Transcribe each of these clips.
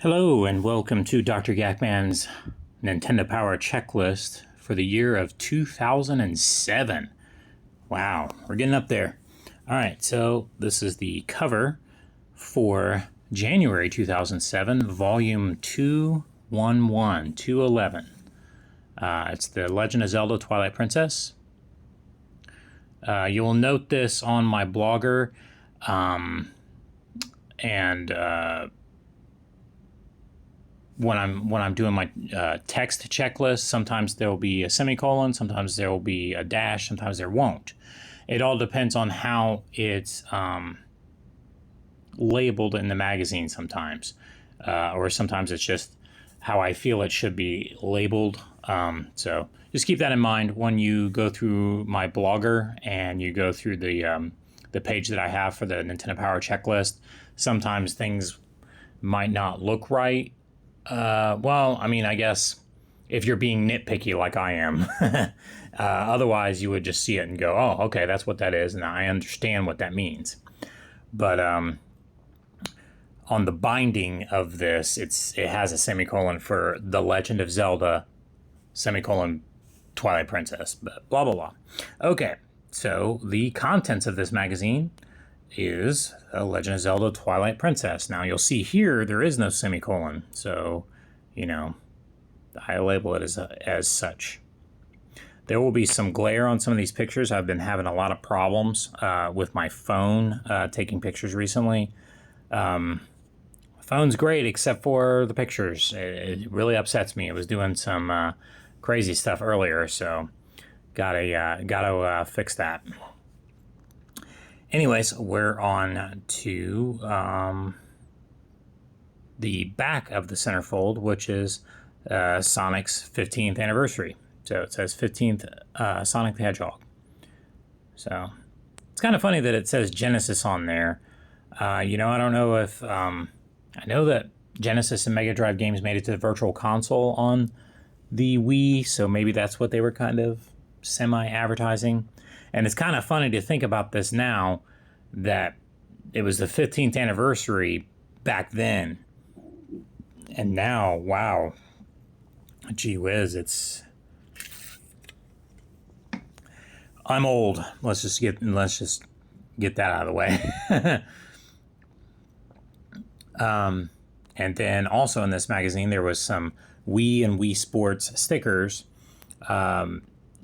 Hello and welcome to Dr. Yakman's Nintendo Power Checklist for the year of 2007. Wow, we're getting up there. All right, so this is the cover for January 2007, volume 211. It's The Legend of Zelda Twilight Princess. You will note this on my blogger, when I'm doing my text checklist, sometimes there will be a semicolon, sometimes there will be a dash, sometimes there won't. It all depends on how it's labeled in the magazine sometimes, or sometimes it's just how I feel it should be labeled. So just keep that in mind when you go through my blogger and you go through the page that I have for the Nintendo Power Checklist. Sometimes things might not look right. Well, I mean, I guess if you're being nitpicky like I am, otherwise you would just see it and go, oh, okay, that's what that is, and I understand what that means. But on the binding of this, it has a semicolon for The Legend of Zelda, semicolon Twilight Princess, but blah, blah, blah. Okay, so the contents of this magazine is The Legend of Zelda Twilight Princess. Now you'll see here there is no semicolon, so I label it as such. There will be some glare on some of these pictures. I've been having a lot of problems with my phone taking pictures recently. Phone's great except for the pictures. It really upsets me. It was doing some crazy stuff earlier, so gotta fix that. Anyways, we're on to the back of the centerfold, which is Sonic's 15th anniversary. So it says 15th Sonic the Hedgehog. So it's kind of funny that it says Genesis on there. I don't know if... I know that Genesis and Mega Drive games made it to the Virtual Console on the Wii, so maybe that's what they were kind of semi-advertising. And it's kind of funny to think about this now, that it was the 15th anniversary back then. And now, wow, gee whiz, I'm old. Let's just get that out of the way. And then also in this magazine, there was some Wii and Wii Sports stickers.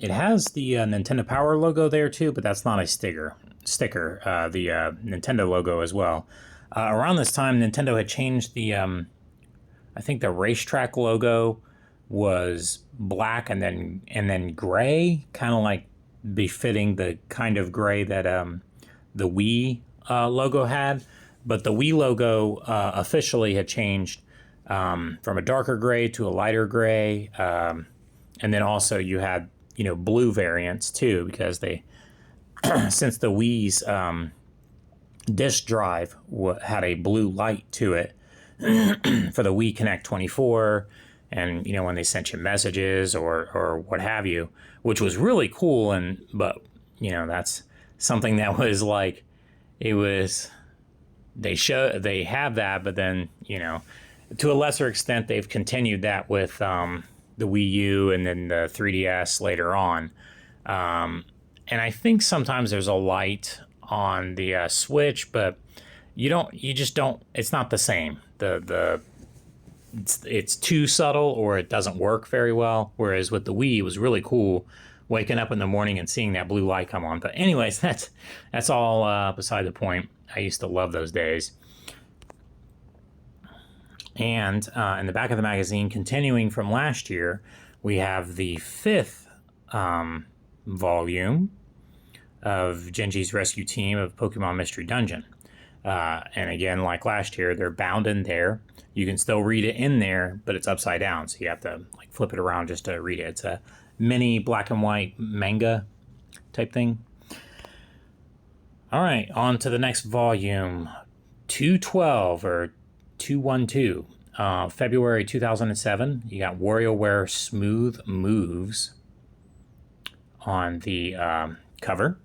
It has the Nintendo Power logo there too, but that's not a sticker. The Nintendo logo as well. Around this time, Nintendo had changed the, I think the racetrack logo was black and then gray, kind of like befitting the kind of gray that the Wii logo had. But the Wii logo officially had changed from a darker gray to a lighter gray, and then also you had blue variants too, because they since the Wii's disk drive had a blue light to it for the Wii Connect 24, and when they sent you messages or what have you, which was really cool. But that's something that was like, it was, they have that, but then to a lesser extent they've continued that with the Wii U and then the 3DS later on. And I think sometimes there's a light on the Switch, but you just don't, it's not the same. It's too subtle, or it doesn't work very well. Whereas with the Wii, it was really cool waking up in the morning and seeing that blue light come on. But anyways, that's all beside the point. I used to love those days. And in the back of the magazine, continuing from last year, we have the 5th volume of Genji's Rescue Team of Pokemon Mystery Dungeon. And again, like last year, they're bound in there. You can still read it in there, but it's upside down, so you have to flip it around just to read it. It's a mini black and white manga type thing. All right, on to the next volume, 212 or 212, February 2007. You got WarioWare Smooth Moves on the cover.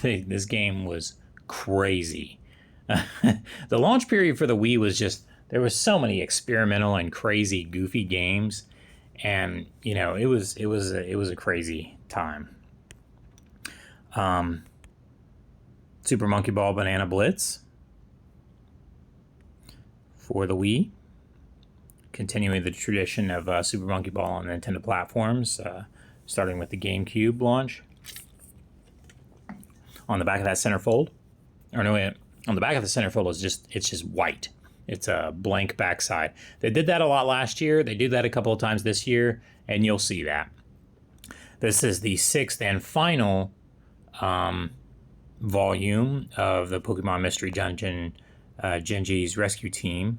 This game was crazy. The launch period for the Wii was just there was so many experimental and crazy, goofy games, and it was a crazy time. Super Monkey Ball Banana Blitz for the Wii, continuing the tradition of Super Monkey Ball on Nintendo platforms, starting with the GameCube launch. On the back of that centerfold, on the back of the centerfold it's just white. It's a blank backside. They did that a lot last year. They do that a couple of times this year, and you'll see that. This is the 6th and final volume of the Pokemon Mystery Dungeon Genji's Rescue Team.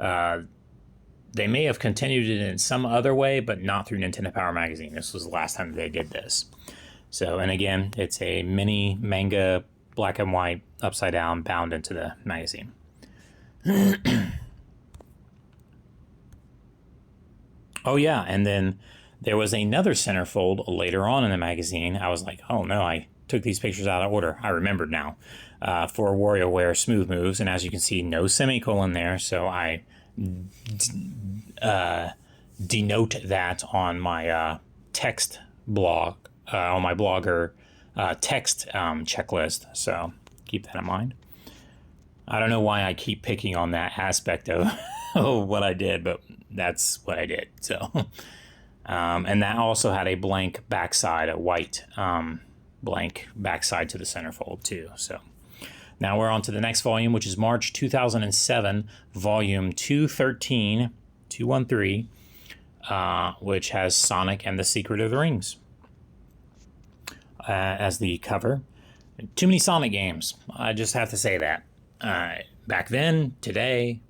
They may have continued it in some other way, but not through Nintendo Power Magazine. This was the last time they did this. So, and again, it's a mini manga, black and white, upside down, bound into the magazine. Oh yeah, and then there was another centerfold later on in the magazine. I was like, oh no, I took these pictures out of order. I remembered now. For WarioWare Smooth Moves, and as you can see, no semicolon there, so I denote that on my text blog, on my Blogger text checklist, so keep that in mind. I don't know why I keep picking on that aspect of what I did, but that's what I did. So, and that also had a blank backside, a white blank backside to the centerfold too. So now we're on to the next volume, which is March 2007, volume 213, which has Sonic and the Secret of the Rings as the cover. Too many Sonic games. I just have to say that. Back then, today,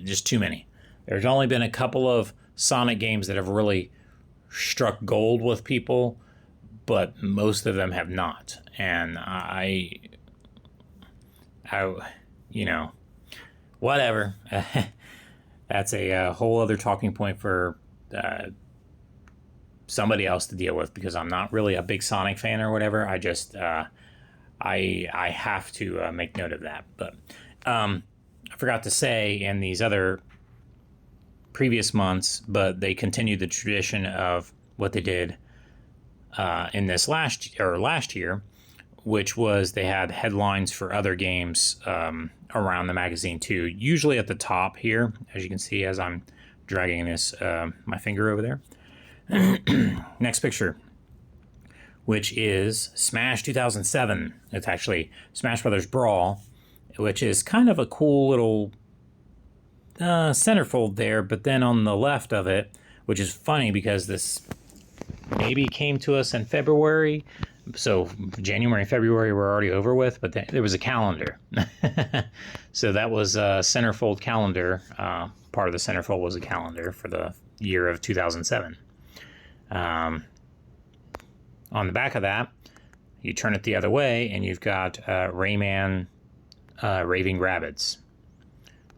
just too many. There's only been a couple of Sonic games that have really struck gold with people, but most of them have not. And I whatever. That's a whole other talking point for somebody else to deal with, because I'm not really a big Sonic fan or whatever. I just I have to make note of that. But I forgot to say in these other previous months, but they continued the tradition of what they did in this last year, which was they had headlines for other games around the magazine too. Usually at the top here, as you can see as I'm dragging this my finger over there. Next picture, which is Smash 2007. It's actually Smash Brothers Brawl, which is kind of a cool little centerfold there, but then on the left of it, which is funny because this maybe came to us in February, so January and February were already over with, but there was a calendar. So that was a centerfold calendar. Part of the centerfold was a calendar for the year of 2007. On the back of that, you turn it the other way, and you've got Rayman Raving Rabbids,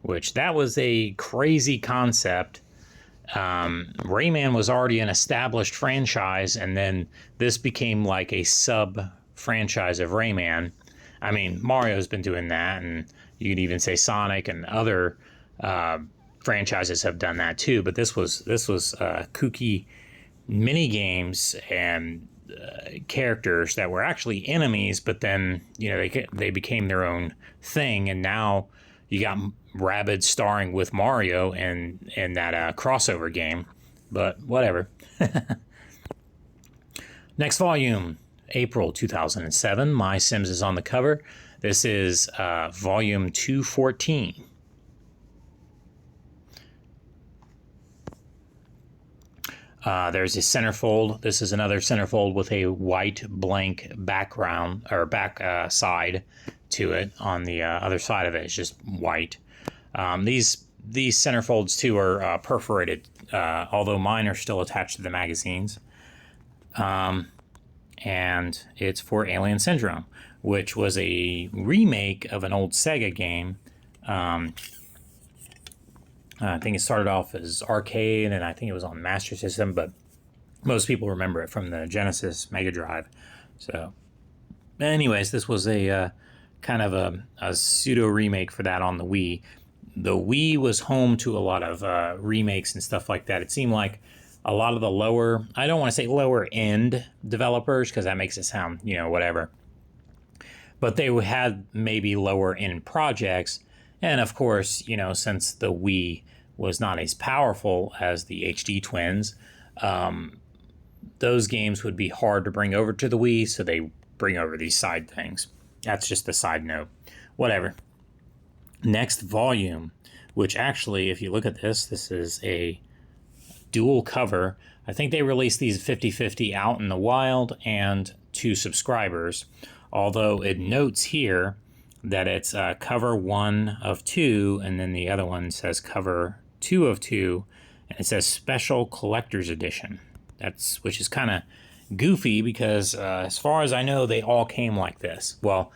which that was a crazy concept. Rayman was already an established franchise, and then this became like a sub-franchise of Rayman. I mean, Mario's been doing that, and you could even say Sonic and other franchises have done that too. But this was kooky mini games and characters that were actually enemies, but then they became their own thing, and now you got Rabbids starring with Mario in that crossover game. But whatever. Next volume, April 2007. My Sims is on the cover. This is volume 214. There's a centerfold. This is another centerfold with a white blank background or back side to it. On the other side of it is just white. These centerfolds too are perforated, although mine are still attached to the magazines. And it's for Alien Syndrome, which was a remake of an old Sega game. I think it started off as arcade, and I think it was on Master System, but most people remember it from the Genesis Mega Drive. So, anyways, this was a kind of a pseudo remake for that on the Wii. the Wii was home to a lot of remakes and stuff like that. It seemed like a lot of the lower, I don't want to say lower end developers because that makes it sound, whatever. But they had maybe lower end projects. And of course, since the Wii was not as powerful as the HD Twins, those games would be hard to bring over to the Wii. So they bring over these side things. That's just a side note. Whatever. Next volume, which actually, if you look at this is a dual cover. I think they released these 50/50 out in the wild and to subscribers, although it notes here that it's cover 1 of 2, and then the other one says cover 2 of 2, and it says special collector's edition. Which is kind of goofy because as far as I know, they all came like this. Well,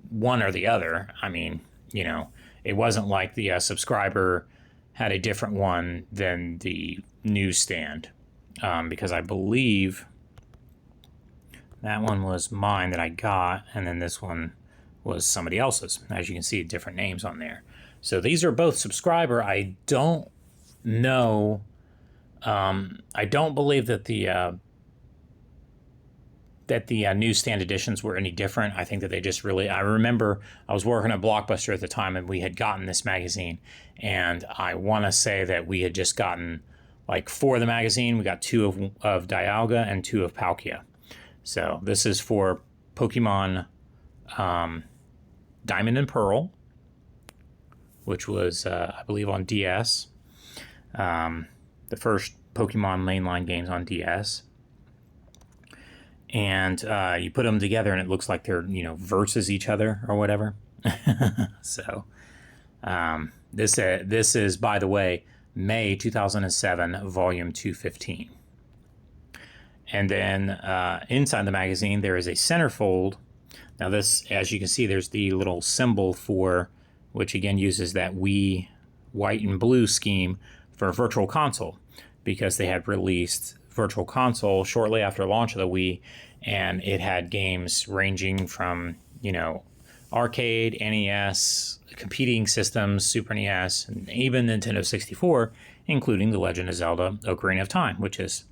one or the other. I mean, it wasn't like the subscriber had a different one than the newsstand, because I believe that one was mine that I got, and then this one was somebody else's. As you can see, different names on there. So these are both subscriber. I don't know. I don't believe that the newsstand editions were any different. I think that they just really, I remember I was working at Blockbuster at the time and we had gotten this magazine, and I want to say that we had just gotten like 4 of the magazine. We got 2 of Dialga and 2 of Palkia. So this is for Pokemon Diamond and Pearl, which was, I believe, on DS. The first Pokemon mainline games on DS. And you put them together and it looks like they're, versus each other or whatever. So this is, by the way, May 2007, volume 215. And then inside the magazine, there is a centerfold. Now this, as you can see, there's the little symbol for, which again uses that Wii white and blue scheme for Virtual Console, because they had released Virtual Console shortly after launch of the Wii, and it had games ranging from, arcade, NES, competing systems, Super NES, and even Nintendo 64, including The Legend of Zelda: Ocarina of Time, which is,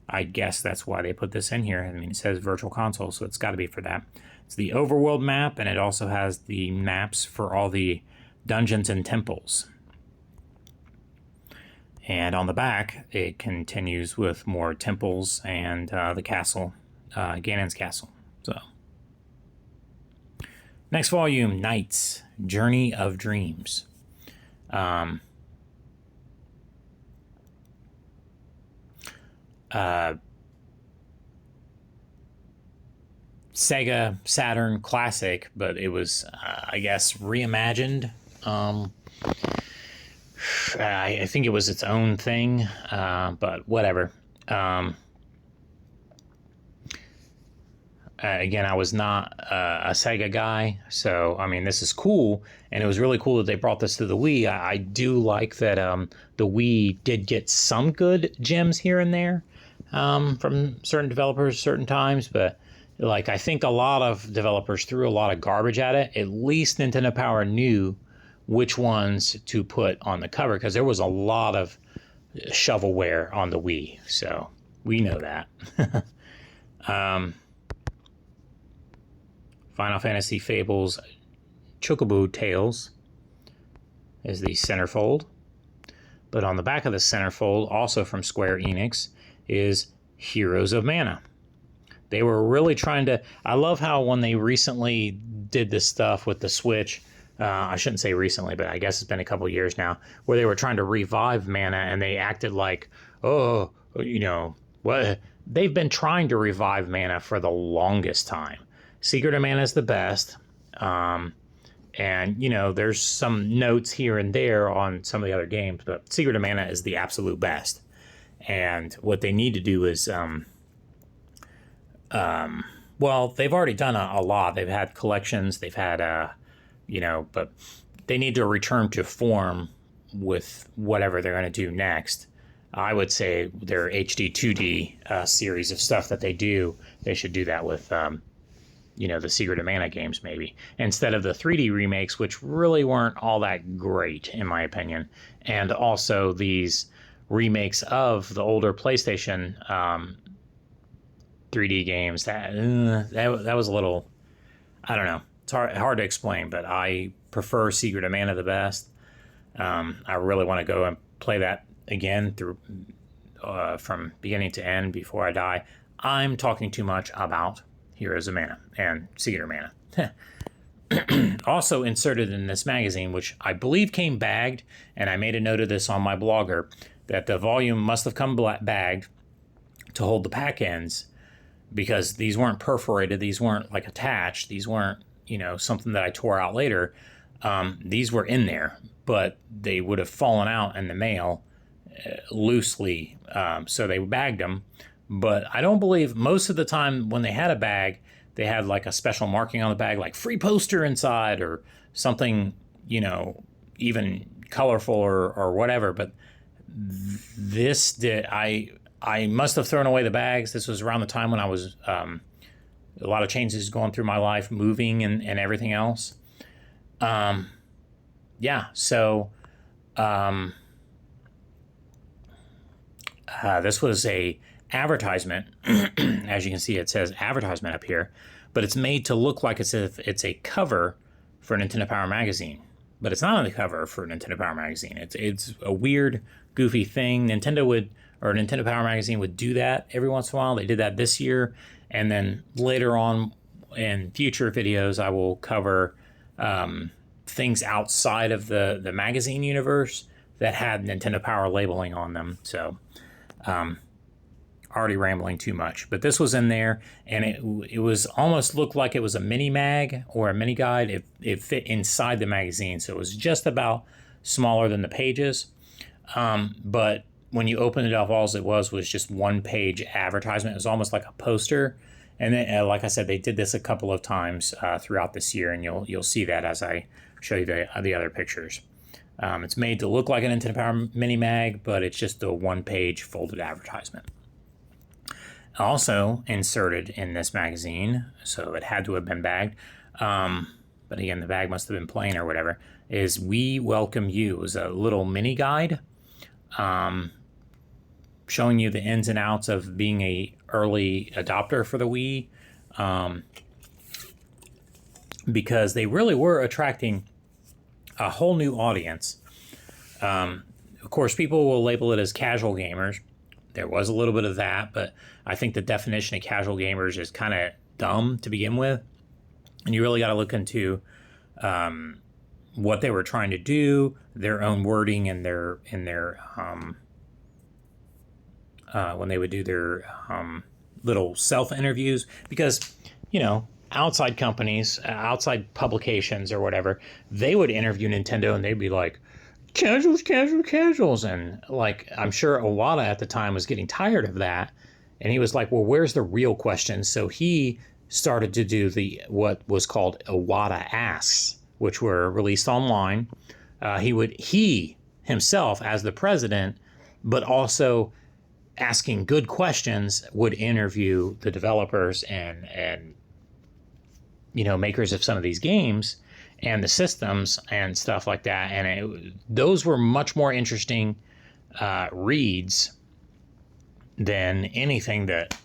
I guess that's why they put this in here. I mean, it says Virtual Console, so it's got to be for that. It's the overworld map, and it also has the maps for all the dungeons and temples. And on the back, it continues with more temples and the castle, Ganon's castle. So, next volume, Knights, Journey of Dreams. Sega Saturn classic, but it was, I guess, reimagined. I think it was its own thing, but whatever. Again, I was not a Sega guy, so, I mean, this is cool, and it was really cool that they brought this to the Wii. I do like that the Wii did get some good gems here and there from certain developers certain times, but like, I think a lot of developers threw a lot of garbage at it. At least Nintendo Power knew which ones to put on the cover, because there was a lot of shovelware on the Wii, so we know that. Final Fantasy Fables Chocobo Tales is the centerfold, but on the back of the centerfold, also from Square Enix, is Heroes of Mana. They were really trying to, I love how when they recently did this stuff with the Switch, I shouldn't say recently, but I guess it's been a couple years now, where they were trying to revive Mana, and they acted like, what? They've been trying to revive Mana for the longest time. Secret of Mana is the best, and there's some notes here and there on some of the other games, but Secret of Mana is the absolute best. And what they need to do is, well, they've already done a lot. They've had collections, they've had but they need to return to form with whatever they're going to do next. I would say their HD 2D series of stuff that they do, they should do that with the Secret of Mana games, maybe, instead of the 3D remakes, which really weren't all that great, in my opinion. And also these remakes of the older PlayStation 3D games, that was a little, I don't know. It's hard to explain, but I prefer Secret of Mana the best. I really want to go and play that again through from beginning to end before I die. I'm talking too much about Heroes of Mana and Secret of Mana. Also inserted in this magazine, which I believe came bagged, and I made a note of this on my blogger, that the volume must have come bagged to hold the pack ends, because these weren't perforated, these weren't like attached, these weren't, something that I tore out later. These were in there, but they would have fallen out in the mail loosely, so they bagged them. But I don't believe, most of the time when they had a bag, they had like a special marking on the bag, like free poster inside or something, even colorful or whatever. But this did, I must have thrown away the bags. This was around the time when I was, a lot of changes going through my life, moving and everything else. So this was a advertisement. As you can see, it says advertisement up here, but it's made to look like as if it's a cover for Nintendo Power Magazine, but it's not on the cover for Nintendo Power Magazine. It's a weird, goofy thing. Nintendo Power Magazine would do that every once in a while. They did that this year, and then later on in future videos, I will cover things outside of the magazine universe that had Nintendo Power labeling on them. So, already rambling too much, but this was in there, and it was almost looked like it was a mini mag or a mini guide. It fit inside the magazine, so it was just about smaller than the pages. But when you open it up, all it was just one page advertisement. It was almost like a poster. And then, like I said, they did this a couple of times throughout this year, and you'll see that as I show you the other pictures. It's made to look like a Nintendo Power Mini Mag, but it's just a one-page folded advertisement. Also inserted in this magazine, so it had to have been bagged, but again, the bag must have been plain or whatever, is We Welcome You. It was a little mini guide showing you the ins and outs of being a early adopter for the Wii, because they really were attracting a whole new audience. Of course, people will label it as casual gamers. There was a little bit of that, but I think the definition of casual gamers is kind of dumb to begin with. And you really got to look into what they were trying to do, their own wording, and their when they would do their little self interviews, because outside companies, outside publications or whatever, they would interview Nintendo and they'd be like, casuals. And like, I'm sure Iwata at the time was getting tired of that. And he was like, well, where's the real questions? So he started to do what was called Iwata Asks, which were released online. He himself, as the president, but also asking good questions, would interview the developers and makers of some of these games and the systems and stuff like that. And those were much more interesting reads than anything that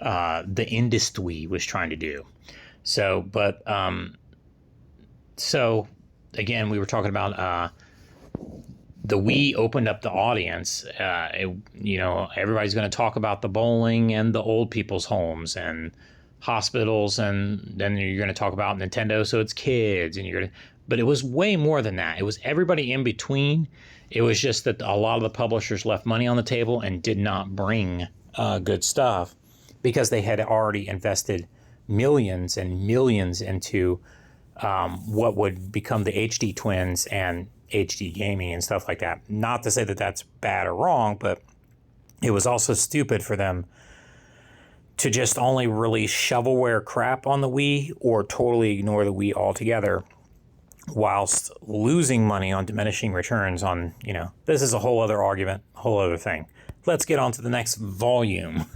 the industry was trying to do. So again, we were talking about the Wii opened up the audience. Everybody's going to talk about the bowling and the old people's homes and hospitals, and then you're going to talk about Nintendo, so it's kids, but it was way more than that. It was everybody in between. It was just that a lot of the publishers left money on the table and did not bring good stuff because they had already invested millions and millions into what would become the HD Twins and HD gaming and stuff like that. Not to say that that's bad or wrong, but it was also stupid for them to just only release shovelware crap on the Wii or totally ignore the Wii altogether whilst losing money on diminishing returns on, this is a whole other argument, whole other thing. Let's get on to the next volume.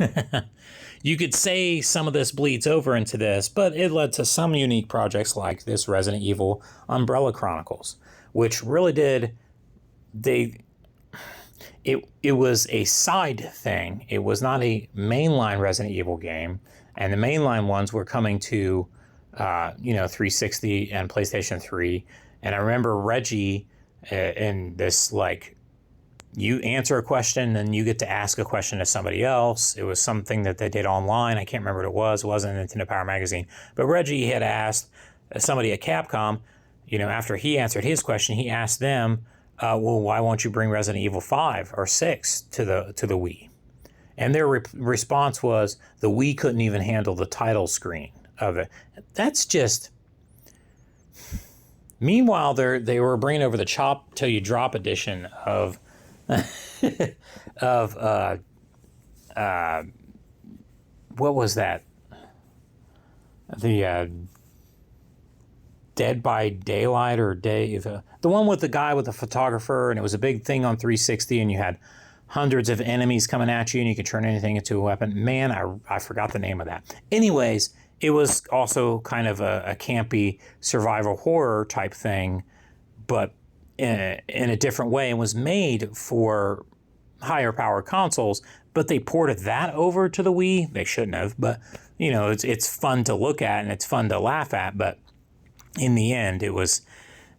You could say some of this bleeds over into this, but it led to some unique projects like this Resident Evil Umbrella Chronicles, which really did, it was a side thing. It was not a mainline Resident Evil game, and the mainline ones were coming to 360 and PlayStation 3. And I remember Reggie in this, like, you answer a question and you get to ask a question to somebody else. It was something that they did online. I can't remember what it was. It wasn't Nintendo Power Magazine. But Reggie had asked somebody at Capcom, after he answered his question, he asked them, well, why won't you bring Resident Evil 5 or 6 to the Wii? And their response was the Wii couldn't even handle the title screen of it. That's just... Meanwhile, they were bringing over the Chop Till You Drop edition of what was that? The Dead by Daylight or Dave, the one with the guy with the photographer, and it was a big thing on 360, and you had hundreds of enemies coming at you, and you could turn anything into a weapon. Man, I forgot the name of that. Anyways, it was also kind of a campy survival horror type thing, but in a different way, and was made for higher power consoles. But they ported that over to the Wii. They shouldn't have, but it's fun to look at and it's fun to laugh at. But in the end,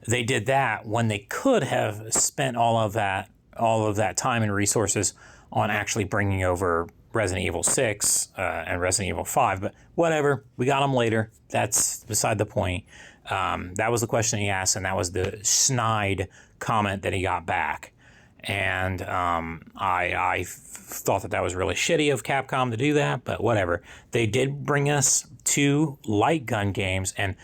they did that when they could have spent all of that time and resources on actually bringing over Resident Evil 6 and Resident Evil 5. But whatever, we got them later. That's beside the point. That was the question he asked, and that was the snide comment that he got back. And I thought that was really shitty of Capcom to do that, but whatever. They did bring us 2 light gun games, and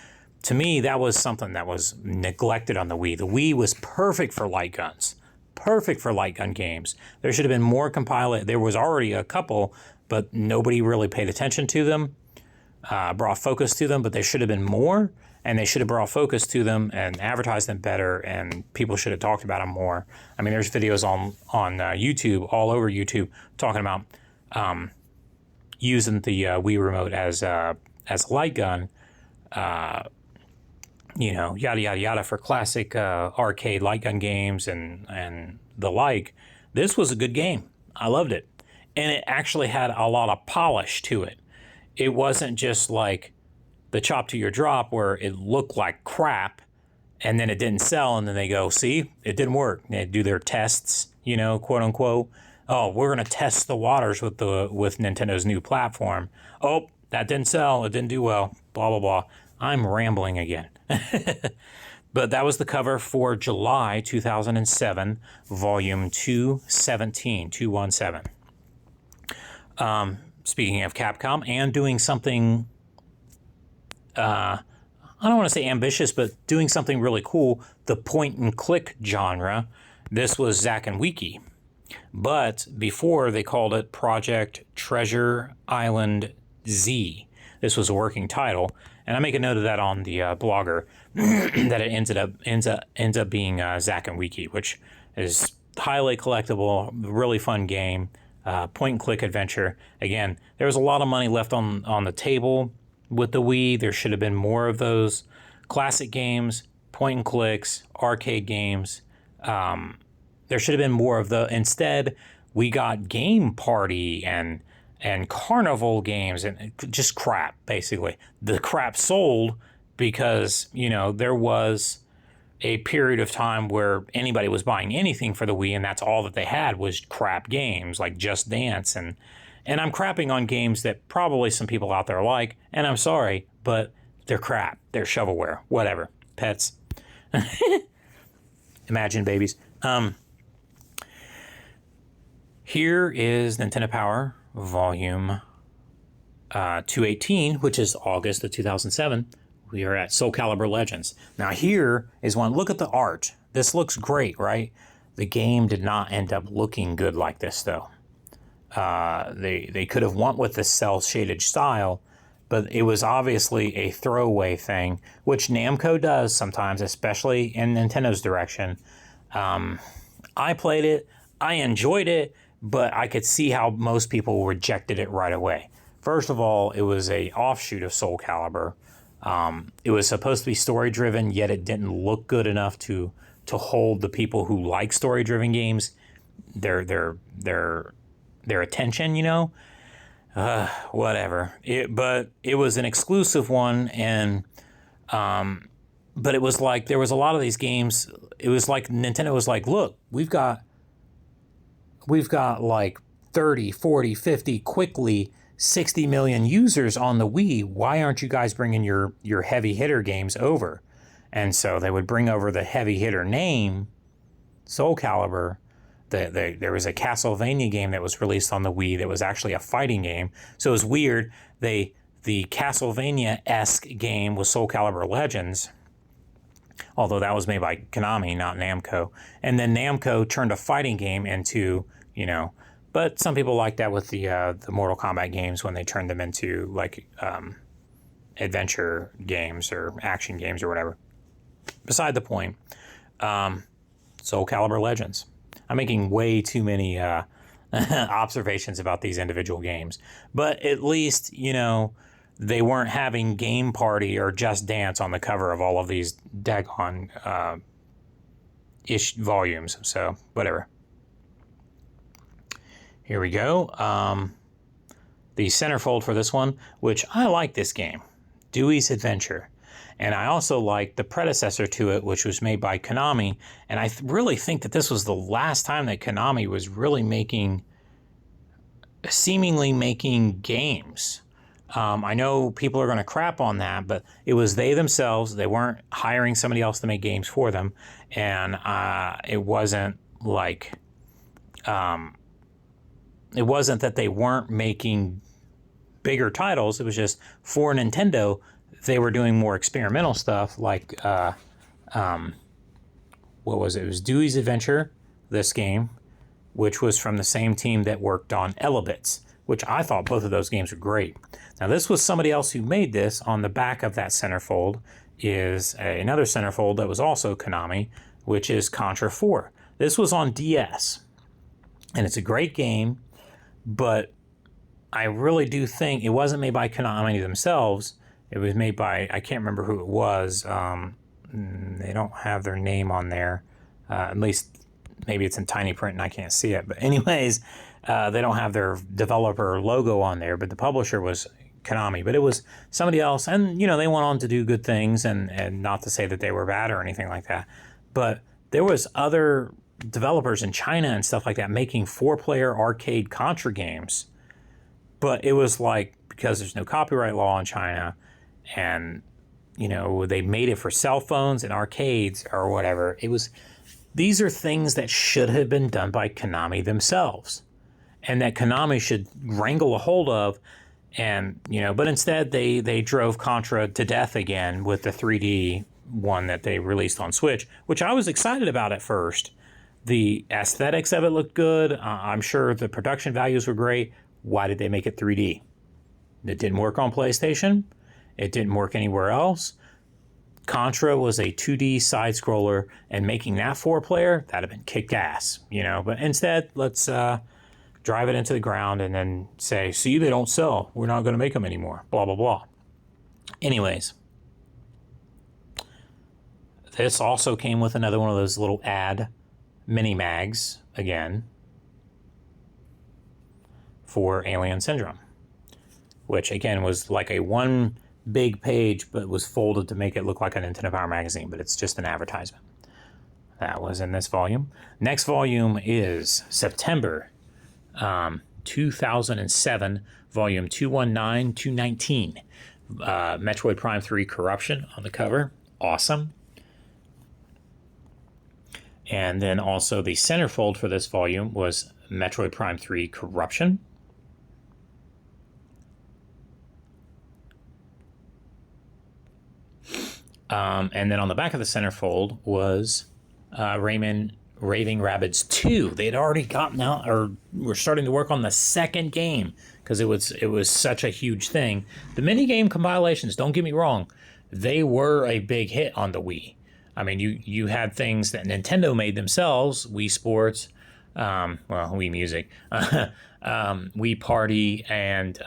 to me, that was something that was neglected on the Wii. The Wii was perfect for light guns. Perfect for light gun games. There should have been more compiled. There was already a couple, but nobody really paid attention to them, brought focus to them, but there should have been more, and they should have brought focus to them and advertised them better, and people should have talked about them more. I mean, there's videos on YouTube, all over YouTube, talking about using the Wii remote as a light gun, yada, yada, yada, for classic arcade light gun games and the like. This was a good game. I loved it. And it actually had a lot of polish to it. It wasn't just like the Chop to Your Drop where it looked like crap and then it didn't sell, and then they go, see, it didn't work. They do their tests, quote unquote. Oh, we're going to test the waters with Nintendo's new platform. Oh, that didn't sell. It didn't do well. Blah, blah, blah. I'm rambling again. But that was the cover for July 2007, volume 217. Speaking of Capcom, and doing something, I don't want to say ambitious, but doing something really cool, the point and click genre. This was Zack and Wiki. But before, they called it Project Treasure Island Z. This was a working title. And I make a note of that on the blogger, that it ends up being Zack and Wiki, which is highly collectible, really fun game, point and click adventure. Again, there was a lot of money left on the table with the Wii. There should have been more of those classic games, point and clicks, arcade games. There should have been more of the. Instead, we got Game Party and carnival games and just crap, basically. The crap sold because, there was a period of time where anybody was buying anything for the Wii, and that's all that they had was crap games like Just Dance. And I'm crapping on games that probably some people out there like, and I'm sorry, but they're crap. They're shovelware, whatever. Pets. Imagine babies. Here is Nintendo Power Volume 218, which is August of 2007. We are at Soul Calibur Legends. Now here is one. Look at the art. This looks great, right? The game did not end up looking good like this, though. They could have went with the cel-shaded style, but it was obviously a throwaway thing, which Namco does sometimes, especially in Nintendo's direction. I played it, I enjoyed it, but I could see how most people rejected it right away. First of all, it was a offshoot of Soul Calibur. It was supposed to be story driven, yet it didn't look good enough to hold the people who like story driven games their attention. Whatever. But it was an exclusive one, and but it was like there was a lot of these games. It was like Nintendo was like, look, we've got like 30, 40, 50, quickly 60 million users on the Wii. Why aren't you guys bringing your heavy hitter games over? And so they would bring over the heavy hitter name, Soul Calibur. There was a Castlevania game that was released on the Wii that was actually a fighting game. So it was weird. The Castlevania-esque game was Soul Calibur Legends, although that was made by Konami, not Namco. And then Namco turned a fighting game into, but some people like that with the Mortal Kombat games when they turned them into like adventure games or action games or whatever. Beside the point, Soul Calibur Legends. I'm making way too many observations about these individual games. But at least, they weren't having Game Party or Just Dance on the cover of all of these daggone ish volumes. So, whatever. Here we go. The centerfold for this one, which I like this game, Dewey's Adventure. And I also like the predecessor to it, which was made by Konami. And I really think that this was the last time that Konami was really seemingly making games. I know people are going to crap on that, but it was they themselves. They weren't hiring somebody else to make games for them. And it wasn't like, it wasn't that they weren't making bigger titles. It was just for Nintendo, they were doing more experimental stuff like, what was it? It was Dewey's Adventure, this game, which was from the same team that worked on Elebits, which I thought both of those games were great. Now, this was somebody else who made this. On the back of that centerfold is another centerfold that was also Konami, which is Contra 4. This was on DS, and it's a great game, but I really do think it wasn't made by Konami themselves. It was made by, I can't remember who it was. They don't have their name on there. At least maybe it's in tiny print and I can't see it. But anyways, they don't have their developer logo on there. But the publisher was Konami. But it was somebody else. And, they went on to do good things. And not to say that they were bad or anything like that. But there was other developers in China and stuff like that making 4-player arcade Contra games. But it was like, because there's no copyright law in China, and they made it for cell phones and arcades or whatever. These are things that should have been done by Konami themselves, and that Konami should wrangle a hold of. And but instead they drove Contra to death again with the 3D one that they released on Switch, which I was excited about at first. The aesthetics of it looked good. I'm sure the production values were great. Why did they make it 3D? It didn't work on PlayStation. It didn't work anywhere else. Contra was a 2D side-scroller, and making that 4-player, that'd have been kicked ass, But instead, let's drive it into the ground and then say, see, they don't sell. We're not going to make them anymore. Blah, blah, blah. Anyways, this also came with another one of those little ad mini-mags, again, for Alien Syndrome, which, again, was like a one big page, but was folded to make it look like a Nintendo Power magazine, but it's just an advertisement. That was in this volume. Next volume is September 2007, volume 219-219. Metroid Prime 3 Corruption on the cover. Awesome. And then also the centerfold for this volume was Metroid Prime 3 Corruption. And then on the back of the centerfold was Rayman Raving Rabbids 2. They had already gotten out, or were starting to work on the second game because it was such a huge thing. The minigame compilations, don't get me wrong, they were a big hit on the Wii. I mean, you had things that Nintendo made themselves, Wii Sports, Wii Music, Wii Party, and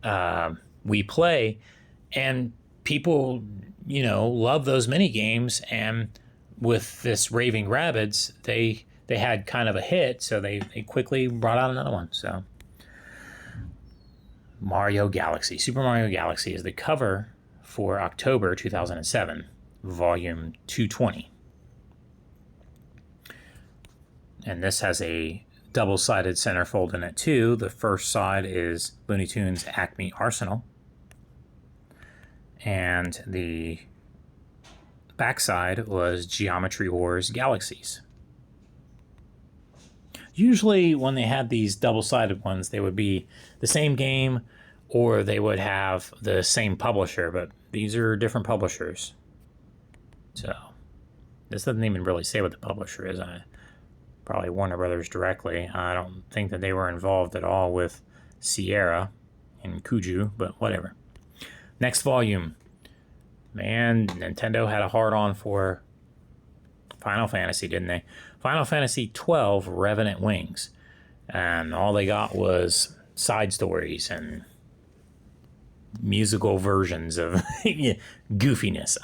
Wii Play, and people, love those mini games. And with this Raving Rabbids, they had kind of a hit, so they quickly brought out another one. So Mario Galaxy, Super Mario Galaxy is the cover for October 2007, volume 220. And this has a double-sided centerfold in it too. The first side is Looney Tunes Acme Arsenal, and the backside was Geometry Wars Galaxies. Usually when they had these double-sided ones, they would be the same game or they would have the same publisher, but these are different publishers. So this doesn't even really say what the publisher is. Probably Warner Brothers directly. I don't think that they were involved at all with Sierra and Kuju, but whatever. Next volume. Man, Nintendo had a hard-on for Final Fantasy, didn't they? Final Fantasy 12 Revenant Wings. And all they got was side stories and musical versions of goofiness.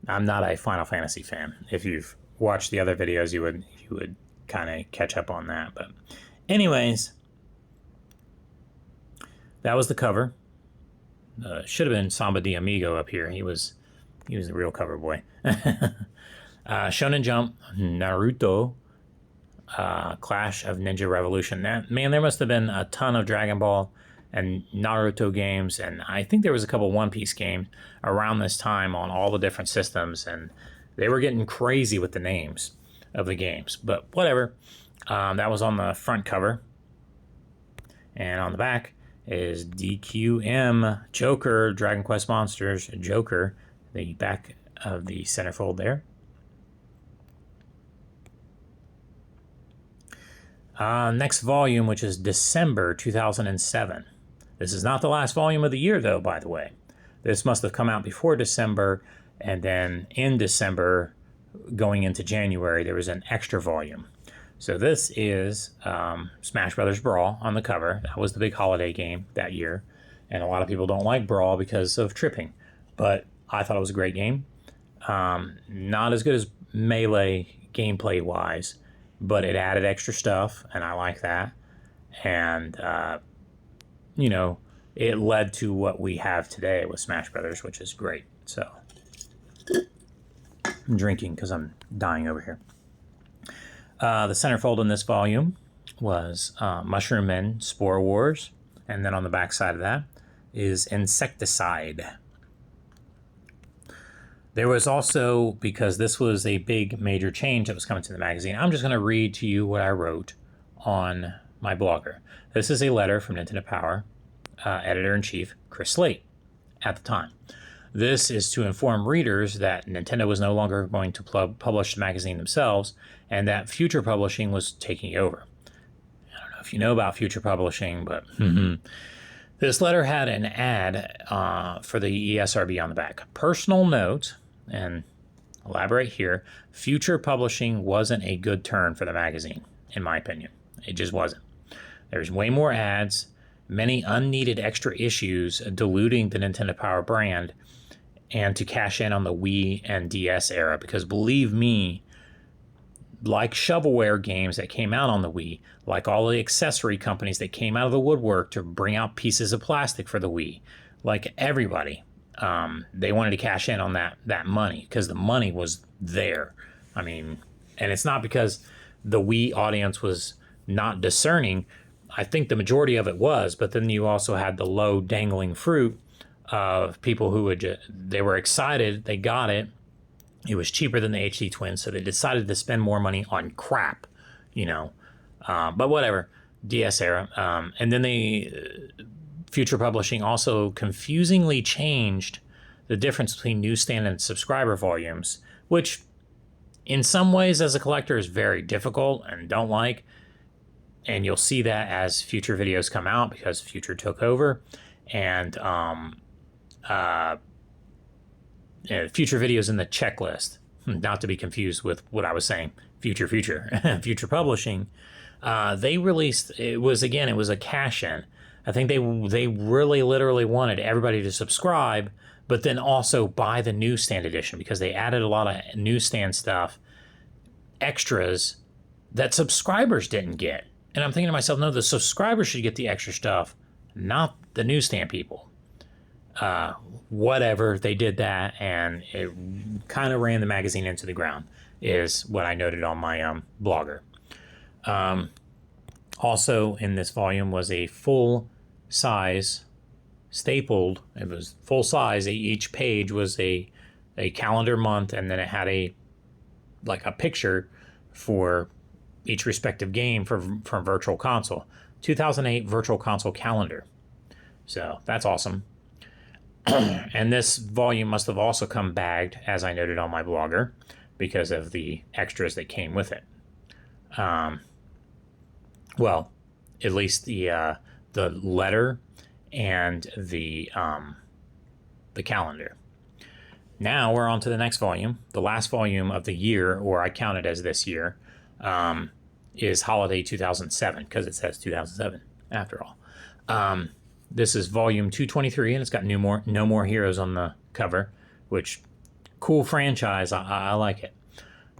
I'm not a Final Fantasy fan. If you've watched the other videos, you would kind of catch up on that. But anyways, that was the cover. Should have been Samba de Amigo up here. He was the real cover boy. Shonen Jump, Naruto, Clash of Ninja Revolution. Man, there must have been a ton of Dragon Ball and Naruto games, and I think there was a couple One Piece games around this time on all the different systems, and they were getting crazy with the names of the games. But whatever. That was on the front cover. And on the back is DQM, Joker, Dragon Quest Monsters, Joker, the back of the centerfold there. Next volume, which is December 2007. This is not the last volume of the year, though, by the way. This must have come out before December, and then in December, going into January, there was an extra volume. So this is Smash Brothers Brawl on the cover. That was the big holiday game that year. And a lot of people don't like Brawl because of tripping. But I thought it was a great game. Not as good as Melee gameplay-wise, but it added extra stuff, and I like that. And, it led to what we have today with Smash Brothers, which is great. So I'm drinking because I'm dying over here. The centerfold in this volume was Mushroom Men Spore Wars, and then on the back side of that is Insecticide. There was also, because this was a big major change that was coming to the magazine, I'm just going to read to you what I wrote on my blogger. This is a letter from Nintendo Power Editor-in-Chief Chris Slate at the time. This is to inform readers that Nintendo was no longer going to publish the magazine themselves, and that Future Publishing was taking over. I don't know if you know about Future Publishing, but this letter had an ad for the ESRB on the back. Personal note, and elaborate here, Future Publishing wasn't a good turn for the magazine, in my opinion. It just wasn't. There's way more ads, many unneeded extra issues diluting the Nintendo Power brand, and to cash in on the Wii and DS era, because believe me, like shovelware games that came out on the Wii, like all the accessory companies that came out of the woodwork to bring out pieces of plastic for the Wii, like everybody, they wanted to cash in on that money because the money was there. I mean, and it's not because the Wii audience was not discerning. I think the majority of it was, but then you also had the low dangling fruit of people who they were excited, they got it. It was cheaper than the HD Twins, so they decided to spend more money on crap, but whatever, DS era. And then Future Publishing also confusingly changed the difference between newsstand and subscriber volumes, which in some ways as a collector is very difficult and don't like. And you'll see that as future videos come out because Future took over. And future videos in the checklist, not to be confused with what I was saying, Future Publishing. They released, it was a cash-in. I think they really literally wanted everybody to subscribe, but then also buy the newsstand edition because they added a lot of newsstand stuff, extras that subscribers didn't get. And I'm thinking to myself, no, the subscribers should get the extra stuff, not the newsstand people. Whatever, they did that, and it kind of ran the magazine into the ground, is what I noted on my blogger. Also in this volume was a full-size stapled, it was full-size, each page was a calendar month, and then it had a picture for each respective game from Virtual Console. 2008 Virtual Console calendar. So that's awesome. And this volume must have also come bagged, as I noted on my blogger, because of the extras that came with it. Well, at least the letter and the calendar. Now we're on to the next volume. The last volume of the year, or I count it as this year, is Holiday 2007, because it says 2007 after all. This is volume 223, and it's got No More Heroes on the cover, which, cool franchise. I like it.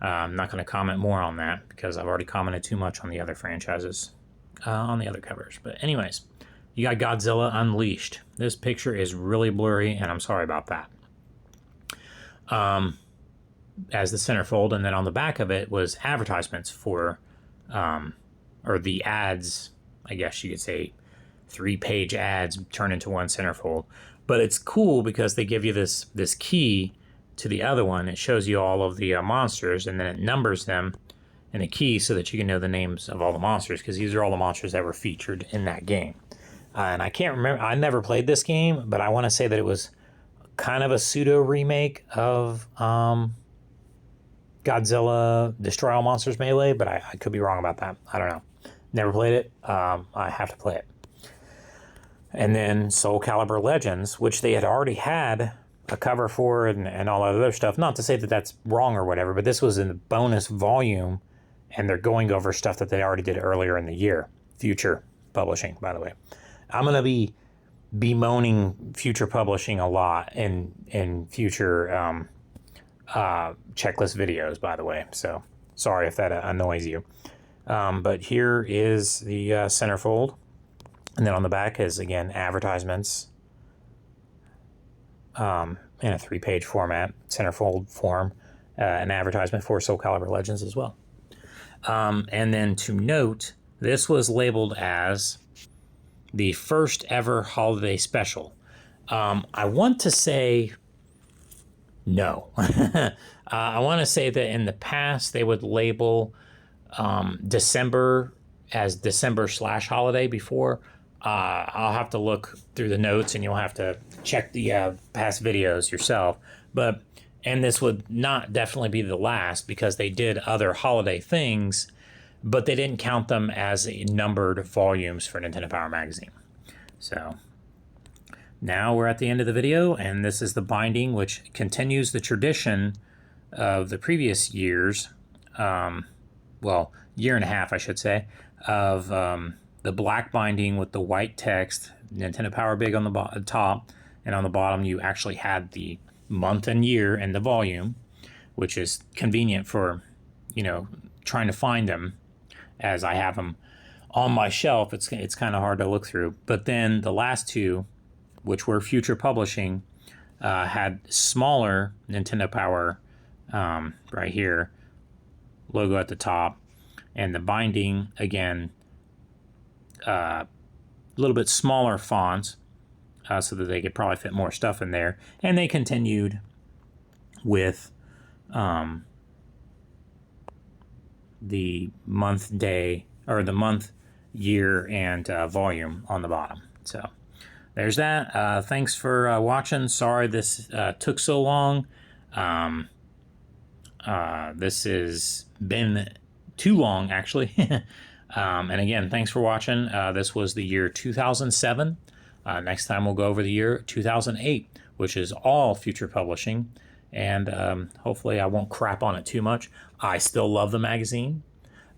I'm not going to comment more on that because I've already commented too much on the other franchises on the other covers. But anyways, you got Godzilla Unleashed. This picture is really blurry, and I'm sorry about that. As the centerfold, and then on the back of it was advertisements for, or the ads, I guess you could say, 3-page ads turn into one centerfold. But it's cool because they give you this key to the other one. It shows you all of the monsters, and then it numbers them in a key so that you can know the names of all the monsters, because these are all the monsters that were featured in that game. And I can't remember, I never played this game, but I want to say that it was kind of a pseudo remake of Godzilla Destroy All Monsters Melee, but I could be wrong about that. I don't know. Never played it. I have to play it. And then Soul Calibur Legends, which they had already had a cover for and all that other stuff. Not to say that that's wrong or whatever, but this was in the bonus volume, and they're going over stuff that they already did earlier in the year. Future Publishing, by the way. I'm going to be bemoaning Future Publishing a lot in future checklist videos, by the way. So sorry if that annoys you. But here is the centerfold. And then on the back is, again, advertisements in a 3-page format, centerfold form, an advertisement for Soul Calibur Legends as well. And then to note, this was labeled as the first ever holiday special. I want to say no. I want to say that in the past they would label December as December/holiday before. I'll have to look through the notes, and you'll have to check the past videos yourself. And this would not definitely be the last, because they did other holiday things, but they didn't count them as numbered volumes for Nintendo Power Magazine. So now we're at the end of the video, and this is the binding, which continues the tradition of the previous years, well, year and a half, I should say, of the black binding with the white text, Nintendo Power Big on the top, and on the bottom you actually had the month and year and the volume, which is convenient for, trying to find them, as I have them on my shelf. It's kind of hard to look through. But then the last two, which were Future Publishing, had smaller Nintendo Power right here, logo at the top, and the binding, again, a little bit smaller fonts, so that they could probably fit more stuff in there. And they continued with the month, day, or the month, year, and volume on the bottom. So there's that. Thanks for watching. Sorry this took so long. This has been too long, actually. And again, thanks for watching. This was the year 2007. Next time we'll go over the year 2008, which is all Future Publishing. And hopefully I won't crap on it too much. I still love the magazine.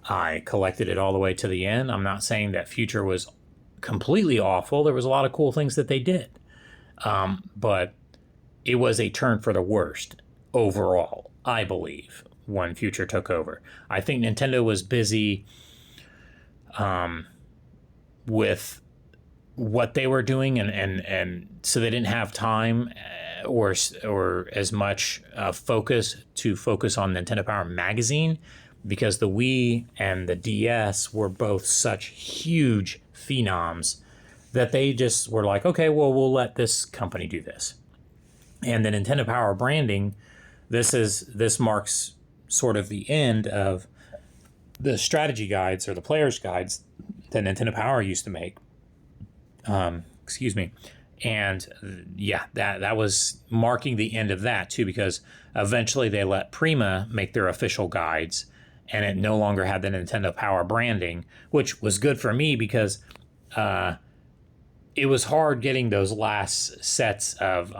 I collected it all the way to the end. I'm not saying that Future was completely awful. There was a lot of cool things that they did. But it was a turn for the worst overall, I believe, when Future took over. I think Nintendo was busy with what they were doing, and so they didn't have time or as much focus on Nintendo Power Magazine, because the Wii and the DS were both such huge phenoms that they just were like, okay, well, we'll let this company do this. And the Nintendo Power branding, this marks sort of the end of the strategy guides or the player's guides that Nintendo Power used to make. Excuse me. And yeah, that was marking the end of that too, because eventually they let Prima make their official guides, and it no longer had the Nintendo Power branding, which was good for me because it was hard getting those last sets of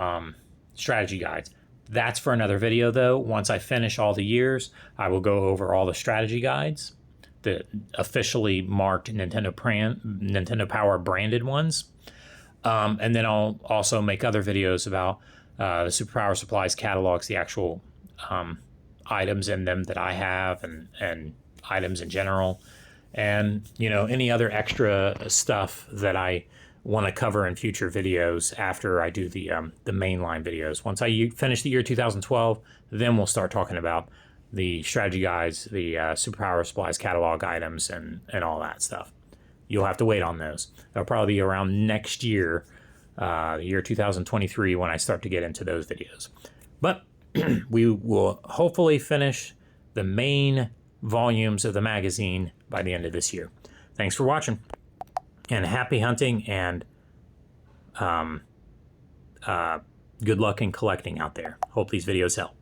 strategy guides. That's for another video, though. Once I finish all the years, I will go over all the strategy guides, the officially marked Nintendo Power branded ones. And then I'll also make other videos about the Super Power Supplies catalogs, the actual items in them that I have, and items in general. And, any other extra stuff that I want to cover in future videos after I do the mainline videos. Once I finish the year 2012, then we'll start talking about the strategy guides, the Super Power Supplies catalog items, and all that stuff. You'll have to wait on those. That'll probably be around next year, the year 2023, when I start to get into those videos. But we will hopefully finish the main volumes of the magazine by the end of this year. Thanks for watching, and happy hunting, and good luck in collecting out there. Hope these videos help.